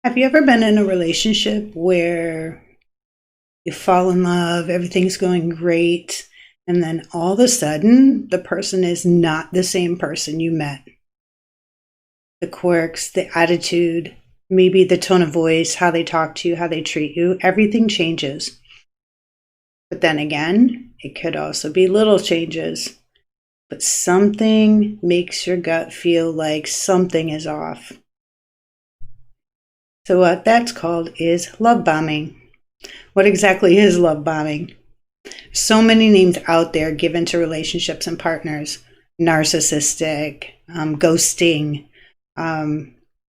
Have you ever been in a relationship where you fall in love, everything's going great, and then all of a sudden the person is not the same person you met? The quirks, the attitude, maybe the tone of voice, how they talk to you, how they treat you, everything changes. But then again, it could also be little changes. But something makes your gut feel like something is off. So what that's called is love bombing. What exactly is love bombing? So many names out there given to relationships and partners. Narcissistic, ghosting,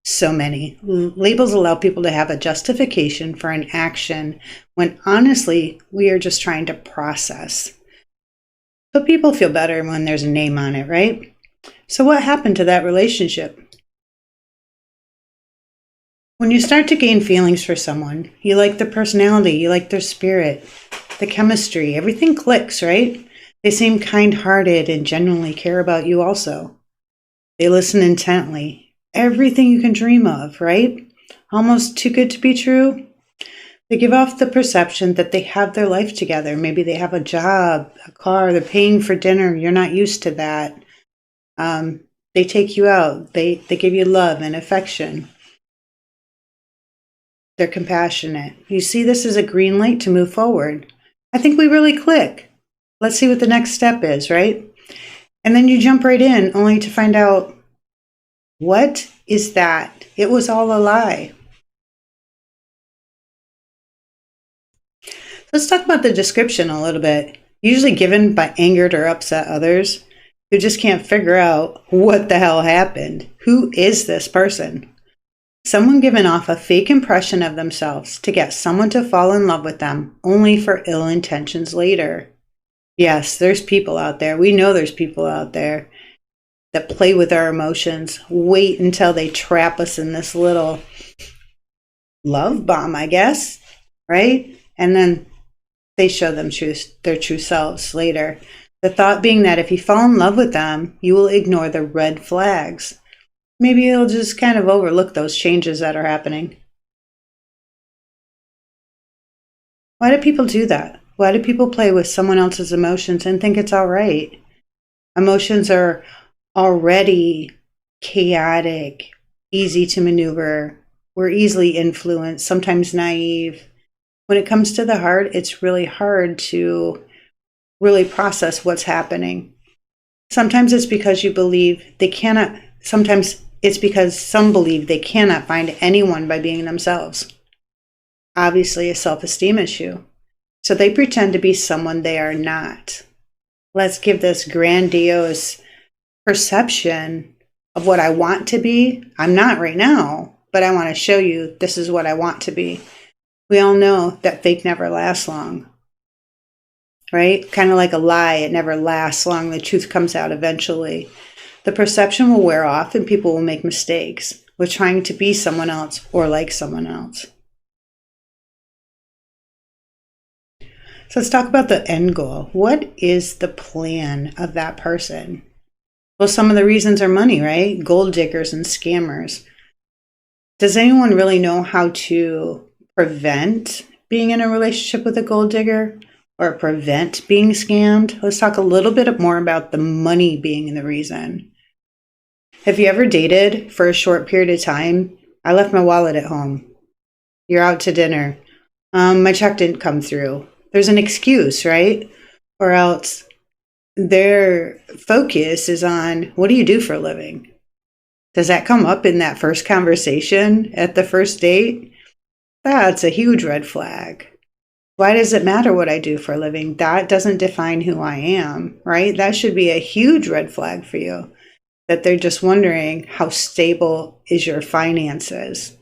so many. Labels allow people to have a justification for an action when honestly, we are just trying to process. But people feel better when there's a name on it, right? So what happened to that relationship? When you start to gain feelings for someone, you like their personality, you like their spirit, the chemistry, everything clicks, right? They seem kind-hearted and genuinely care about you also. They listen intently. Everything you can dream of, right? Almost too good to be true. They give off the perception that they have their life together. Maybe they have a job, a car, they're paying for dinner. You're not used to that. They take you out. They give you love and affection. They're compassionate. You see this as a green light to move forward. I think we really click. Let's see what the next step is, right? And then you jump right in only to find out, what is that? It was all a lie. Let's talk about the description a little bit. Usually given by angered or upset others who just can't figure out what the hell happened. Who is this person? Someone giving off a fake impression of themselves to get someone to fall in love with them, only for ill intentions later. Yes, there's people out there. We know there's people out there that play with our emotions, wait until they trap us in this little love bomb, I guess, right? And then they show them their true selves later. The thought being that if you fall in love with them, you will ignore the red flags. Maybe you'll just kind of overlook those changes that are happening. Why do people do that? Why do people play with someone else's emotions and think it's all right? Emotions are already chaotic, easy to maneuver. We're easily influenced, sometimes naive. When it comes to the heart, it's really hard to really process what's happening. Sometimes it's because you believe they cannot, sometimes it's because some believe they cannot find anyone by being themselves. Obviously a self-esteem issue. So they pretend to be someone they are not. Let's give this grandiose perception of what I want to be. I'm not right now, but I want to show you this is what I want to be. We all know that fake never lasts long, right? Kind of like a lie, it never lasts long. The truth comes out eventually. The perception will wear off and people will make mistakes with trying to be someone else or like someone else. So let's talk about the end goal. What is the plan of that person? Well, some of the reasons are money, right? Gold diggers and scammers. Does anyone really know how to prevent being in a relationship with a gold digger or prevent being scammed? Let's talk a little bit more about the money being the reason. Have you ever dated for a short period of time? I left my wallet at home. You're out to dinner. My check didn't come through. There's an excuse, right? Or else their focus is on, what do you do for a living? Does that come up in that first conversation at the first date? That's a huge red flag. Why does it matter what I do for a living? That doesn't define who I am, right? That should be a huge red flag for you. That they're just wondering how stable is your finances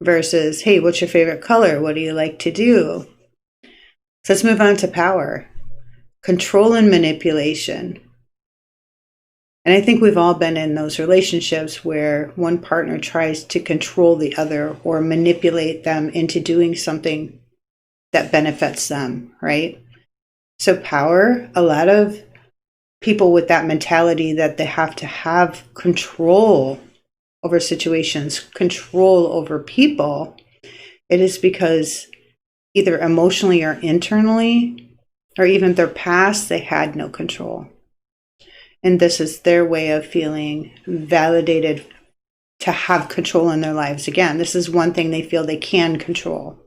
versus, hey, what's your favorite color? What do you like to do? So let's move on to power, control and manipulation. And I think we've all been in those relationships where one partner tries to control the other or manipulate them into doing something that benefits them, right? So power, a lot of people with that mentality that they have to have control over situations, control over people, it is because either emotionally or internally, or even their past, they had no control. And this is their way of feeling validated to have control in their lives again. This is one thing they feel they can control.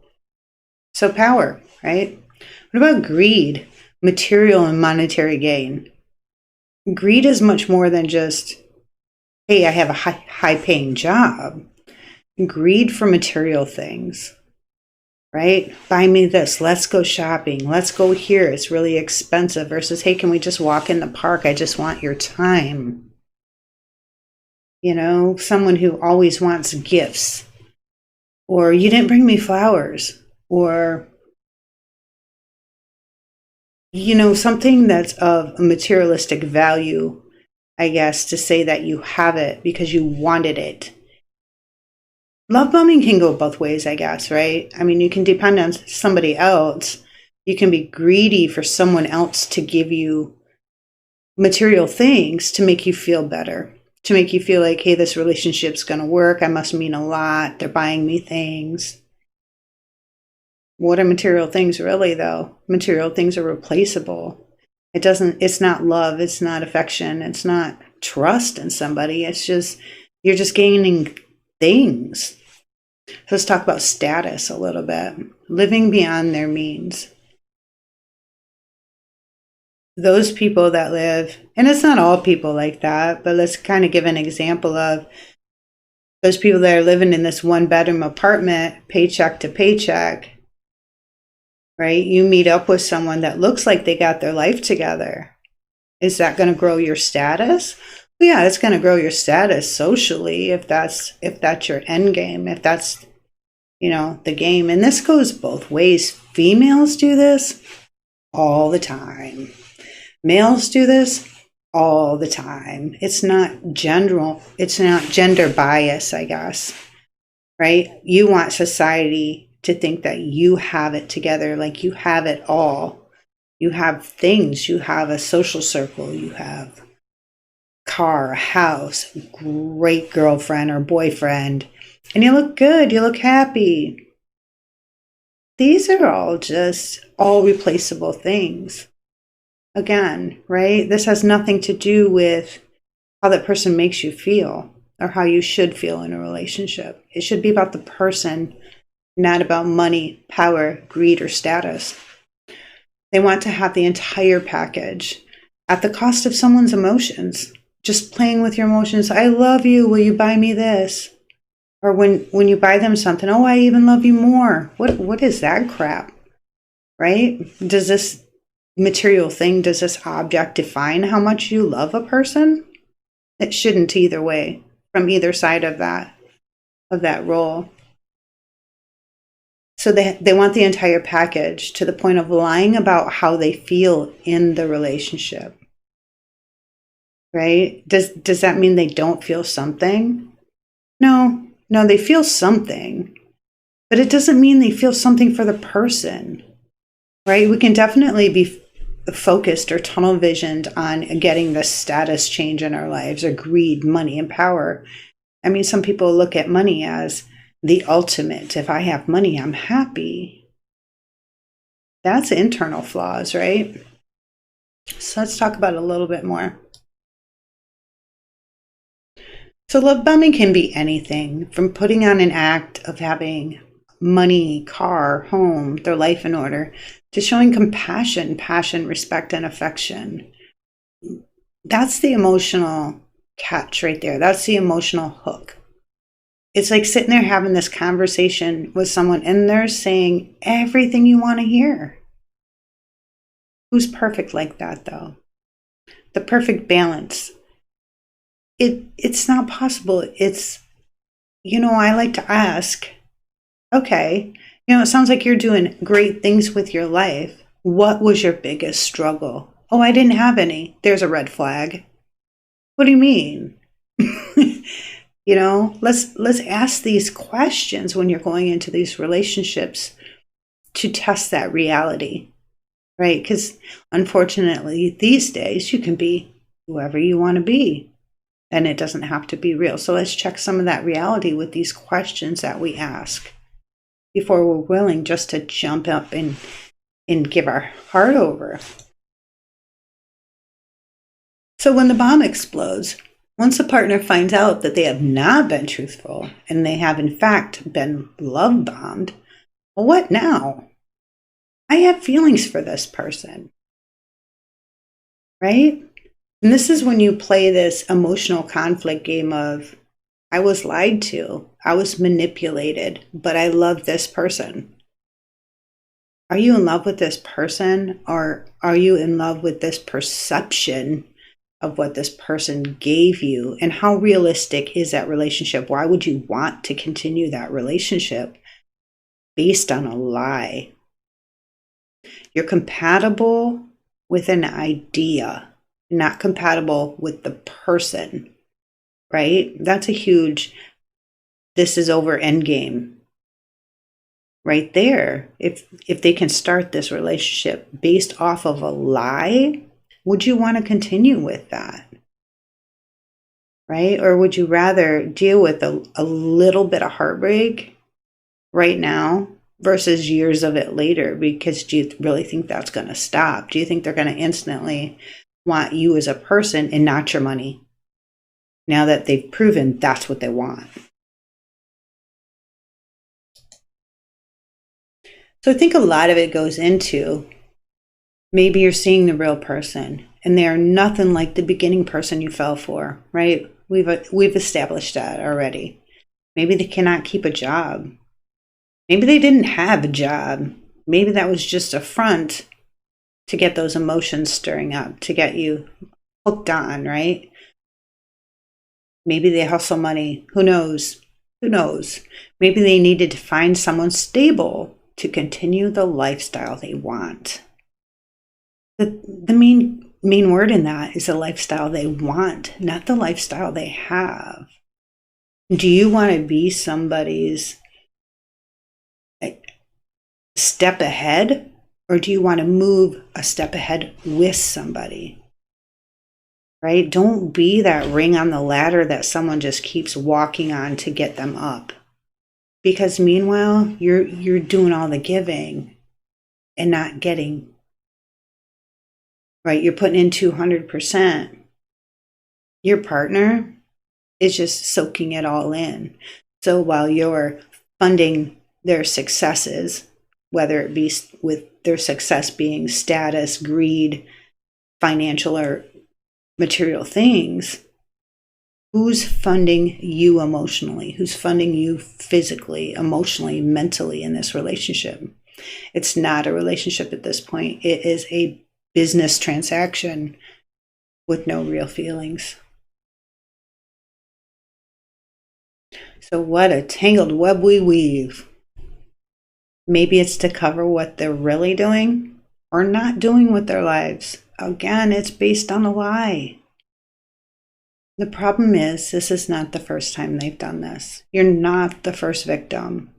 So power, right? What about greed, material and monetary gain? Greed is much more than just, hey, I have a high paying job. Greed for material things, right? Buy me this. Let's go shopping. Let's go here. It's really expensive versus, hey, can we just walk in the park? I just want your time. You know, someone who always wants gifts, or you didn't bring me flowers, or, you know, something that's of a materialistic value, I guess, to say that you have it because you wanted it. Love bombing can go both ways, I guess, right? I mean, you can depend on somebody else. You can be greedy for someone else to give you material things to make you feel better, to make you feel like, hey, this relationship's going to work. I must mean a lot. They're buying me things. What are material things really, though? Material things are replaceable. It's not love. It's not affection. It's not trust in somebody. It's just, you're just gaining things. So let's talk about status a little bit. Living beyond their means. Those people that live, and it's not all people like that, but let's kind of give an example of those people that are living in this one bedroom apartment, paycheck to paycheck, right? You meet up with someone that looks like they got their life together. Is that going to grow your status? Well, yeah, it's going to grow your status socially if that's your end game, if that's, you know, the game. And this goes both ways. Females do this all the time. Males do this all the time. It's not gender bias, I guess, right? You want society to think that you have it together, like you have it all. You have things, you have a social circle, you have car, house, great girlfriend or boyfriend, and you look good, you look happy. These are all replaceable things. Again, right? This has nothing to do with how that person makes you feel or how you should feel in a relationship. It should be about the person, not about money, power, greed, or status. They want to have the entire package at the cost of someone's emotions. Just playing with your emotions. I love you. Will you buy me this? Or when you buy them something, oh, I even love you more. What is that crap? Right? Does this material thing, does this object define how much you love a person? It shouldn't either way, from either side of that role. So they want the entire package to the point of lying about how they feel in the relationship. Right? Does that mean they don't feel something? No, they feel something. But it doesn't mean they feel something for the person. Right? We can definitely be focused or tunnel visioned on getting the status change in our lives, or greed, money, and power. I mean, some people look at money as the ultimate. If I have money, I'm happy. That's internal flaws, right? So let's talk about it a little bit more. So love bombing can be anything from putting on an act of having money, car, home, their life in order, to showing compassion, passion, respect, and affection. That's the emotional catch right there. That's the emotional hook. It's like sitting there having this conversation with someone and they're saying everything you want to hear. Who's perfect like that, though? The perfect balance. It's not possible. It's, I like to ask, okay, it sounds like you're doing great things with your life. What was your biggest struggle? Oh, I didn't have any. There's a red flag. What do you mean? Let's ask these questions when you're going into these relationships to test that reality, right? Because unfortunately, these days you can be whoever you want to be. and it doesn't have to be real. So let's check some of that reality with these questions that we ask before we're willing just to jump up and give our heart over. So when the bomb explodes, once a partner finds out that they have not been truthful and they have in fact been love bombed, well, what now? I have feelings for this person, right? And this is when you play this emotional conflict game of, I was lied to, I was manipulated, but I love this person. Are you in love with this person, or are you in love with this perception of what this person gave you? And how realistic is that relationship? Why would you want to continue that relationship based on a lie? You're compatible with an idea, not compatible with the person, right? That's a huge, this is over endgame right there. If they can start this relationship based off of a lie, would you want to continue with that? Right? Or would you rather deal with a little bit of heartbreak right now versus years of it later? Because do you really think that's going to stop? Do you think they're going to instantly want you as a person and not your money, now that they've proven that's what they want? So I think a lot of it goes into, maybe you're seeing the real person and they are nothing like the beginning person you fell for, right? We've established that already. Maybe they cannot keep a job. Maybe they didn't have a job. Maybe that was just a front to get those emotions stirring up, to get you hooked on, right? Maybe they hustle money. Who knows? Who knows? Maybe they needed to find someone stable to continue the lifestyle they want. The main word in that is the lifestyle they want, not the lifestyle they have. Do you want to be somebody's step ahead, or do you want to move a step ahead with somebody? Right? Don't be that ring on the ladder that someone just keeps walking on to get them up. Because meanwhile, you're doing all the giving and not getting. Right? You're putting in 200%. Your partner is just soaking it all in. So while you're funding their successes, whether it be with their success being status, greed, financial or material things, who's funding you emotionally? Who's funding you physically, emotionally, mentally in this relationship? It's not a relationship at this point. It is a business transaction with no real feelings. So what a tangled web we weave. Maybe it's to cover what they're really doing or not doing with their lives. Again, it's based on a lie. The problem is, this is not the first time they've done this. You're not the first victim.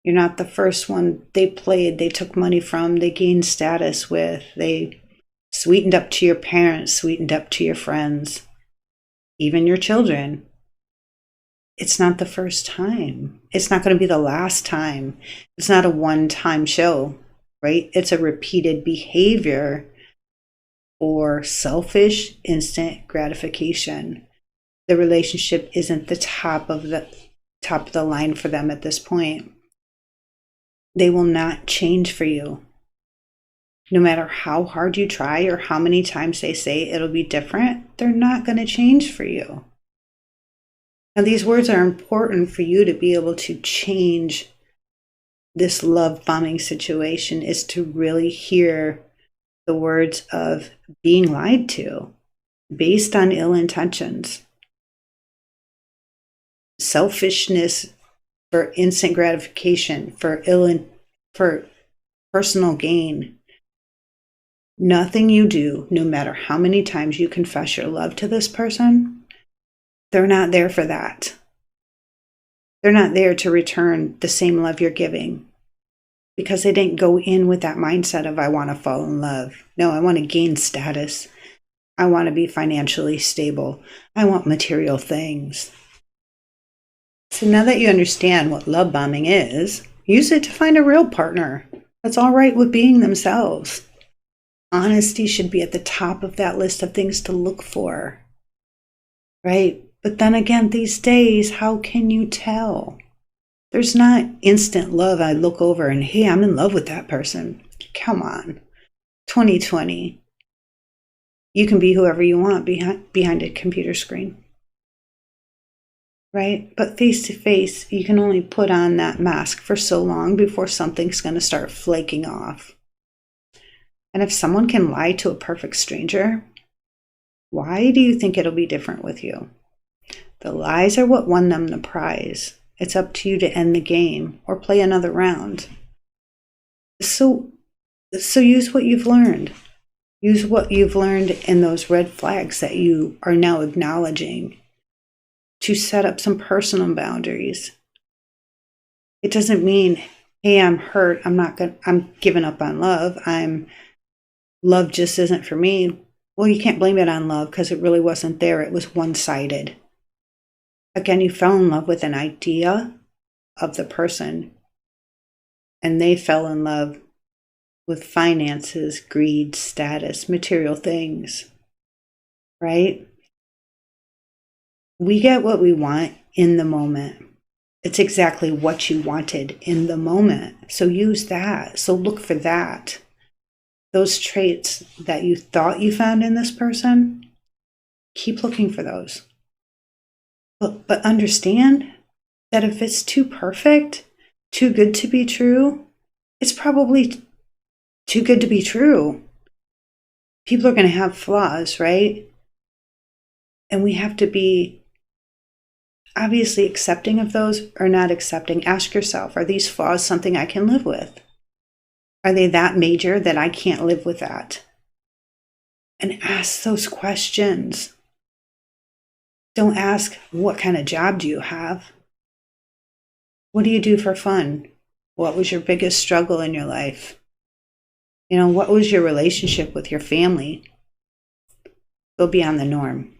You're not the first one they played, they took money from, they gained status with, they sweetened up to your parents, sweetened up to your friends, even your children. It's not the first time. It's not going to be the last time. It's not a one-time show, right? It's a repeated behavior for selfish, instant gratification. The relationship isn't the top of the line for them at this point. They will not change for you. No matter how hard you try or how many times they say it'll be different, they're not going to change for you. Now, these words are important for you to be able to change this love bombing situation, is to really hear the words of being lied to based on ill intentions. Selfishness for instant gratification, for personal gain. Nothing you do, no matter how many times you confess your love to this person, they're not there for that. They're not there to return the same love you're giving, because they didn't go in with that mindset of, I want to fall in love. No, I want to gain status. I want to be financially stable. I want material things. So now that you understand what love bombing is, use it to find a real partner that's all right with being themselves. Honesty should be at the top of that list of things to look for, right? But then again, these days, how can you tell? There's not instant love. I look over and, hey, I'm in love with that person. Come on. 2020. You can be whoever you want behind a computer screen, right? But face to face, you can only put on that mask for so long before something's going to start flaking off. And if someone can lie to a perfect stranger, why do you think it'll be different with you? The lies are what won them the prize. It's up to you to end the game or play another round. So use what you've learned. Use what you've learned in those red flags that you are now acknowledging to set up some personal boundaries. It doesn't mean, hey, I'm hurt. I'm giving up on love. Love just isn't for me. Well, you can't blame it on love because it really wasn't there. It was one-sided. Again, you fell in love with an idea of the person, and they fell in love with finances, greed, status, material things, right? We get what we want in the moment. It's exactly what you wanted in the moment. So use that. So look for that. Those traits that you thought you found in this person, keep looking for those. But understand that if it's too perfect, too good to be true, it's probably too good to be true. People are going to have flaws, right? And we have to be obviously accepting of those or not accepting. Ask yourself, are these flaws something I can live with? Are they that major that I can't live with that? And ask those questions. Don't ask, what kind of job do you have? What do you do for fun? What was your biggest struggle in your life? What was your relationship with your family? Go beyond the norm.